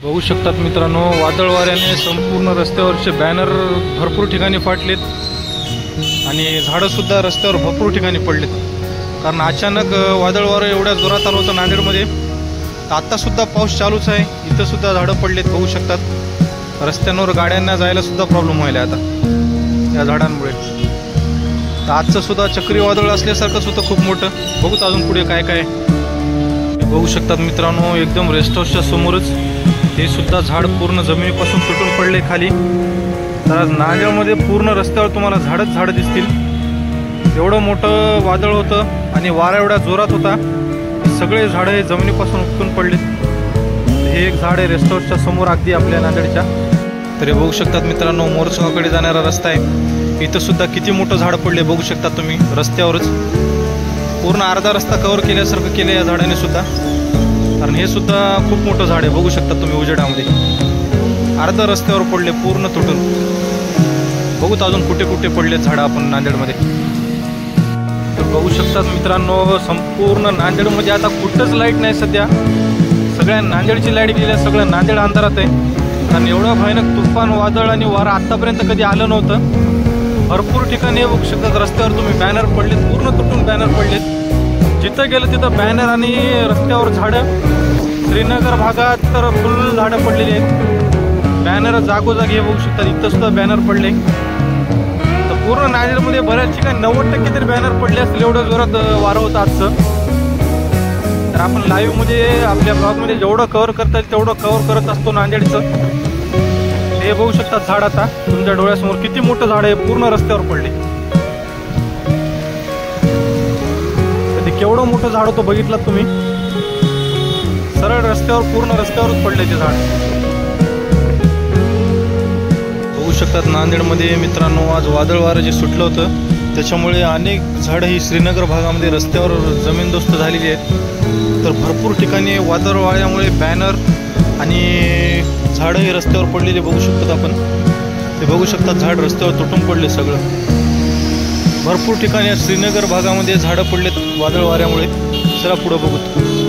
बघू शकतात मित्रांनो, वादळ वाऱ्याने संपूर्ण रस्त्यावरचे बॅनर भरपूर ठिकाणी फाटलेत आणि झाडंसुद्धा रस्त्यावर भरपूर ठिकाणी पडलेत. कारण अचानक वादळ वारं एवढ्या जोरात आलं होतं नांदेडमध्ये. तर आत्तासुद्धा पाऊस चालूच आहे. इथंसुद्धा झाडं पडलेत बघू शकतात. रस्त्यांवर गाड्यांना जायलासुद्धा प्रॉब्लेम व्हायला आता या झाडांमुळे. तर आजचं सुद्धा चक्रीवादळ असल्यासारखंच होतं खूप मोठं. बघूत अजून पुढे काय काय. बघू शकतात मित्रांनो, एकदम रेस्ट हाऊसच्या समोरच हे सुद्धा झाड पूर्ण जमिनीपासून तुटून पडले खाली. तर आज नांदेडमध्ये पूर्ण रस्त्यावर तुम्हाला झाडच झाडं दिसतील. एवढं मोठं वादळ होतं आणि वारा एवढा जोरात होता, सगळे झाडं हे जमिनीपासून उपटून पडलेत. हे एक झाड आहे रेस्ट हाऊसच्या समोर अगदी आपल्या नांदेडच्या. तर हे बघू शकतात मित्रांनो, मोरगावकडे जाणारा रस्ता आहे. इथं सुद्धा किती मोठं झाड पडले बघू शकता तुम्ही. रस्त्यावरच पूर्ण अर्धा रस्ता कव्हर केल्यासारखं केलं या झाडाने सुद्धा. कारण हे सुद्धा खूप मोठं झाड आहे बघू शकता तुम्ही उजेडामध्ये. अर्धा रस्त्यावर पडले पूर्ण तुटून. बघूत अजून कुठे कुठे पडले झाडं आपण नांदेडमध्ये. तर बघू शकतात मित्रांनो, संपूर्ण नांदेडमध्ये आता कुठंच लाईट नाही सध्या. सगळ्या नांदेडची लाईट गेली, सगळं नांदेड अंधारात आहे. कारण एवढं भयानक तुफान वादळ आणि वारा आत्तापर्यंत कधी आलं नव्हतं. भरपूर ठिकाणी बघू शकतात रस्त्यावर तुम्ही बॅनर पडलेत, पूर्ण तुटून बॅनर पडलेत. जिथं गेलं तिथं बॅनर आणि रस्त्यावर झाडं. श्रीनगर भागात तर फुल झाडं पडलेली आहेत. बॅनर जागोजागी हे बघू शकतात. इथं सुद्धा बॅनर पडले. तर पूर्ण नांदेडमध्ये बऱ्याच ठिकाणी 90% तरी बॅनर पडले असतील, एवढं जोरात वारं होतं आजचं. तर आपण लाईव्हमध्ये आपल्या ब्लॉगमध्ये जेवढं कव्हर करता येईल तेवढं कव्हर करत असतो नांदेडचं. हे बघू शकतात झाड आता तुमच्या डोळ्यासमोर. किती मोठं झाड आहे, पूर्ण रस्त्यावर पडले. ते केवढं मोठं झाड होतं बघितलं तुम्ही. सरळ रस्त्यावर, पूर्ण रस्त्यावरच पडले ते झाड. बघू शकतात नांदेडमध्ये मित्रांनो, आज वादळ वारं जे सुटलं होतं त्याच्यामुळे अनेक झाडं ही श्रीनगर भागामध्ये रस्त्यावर जमीनदोस्त झालेली आहेत. तर भरपूर ठिकाणी वादळ वाऱ्यामुळे बॅनर आणि झाडं हे रस्त्यावर पडलेले बघू शकतात आपण. ते बघू शकतात झाड रस्त्यावर तुटून पडले सगळं. भरपूर ठिकाणी श्रीनगर भागामध्ये झाडं पडलेत वादळ वाऱ्यामुळे. चला पुढं बघू.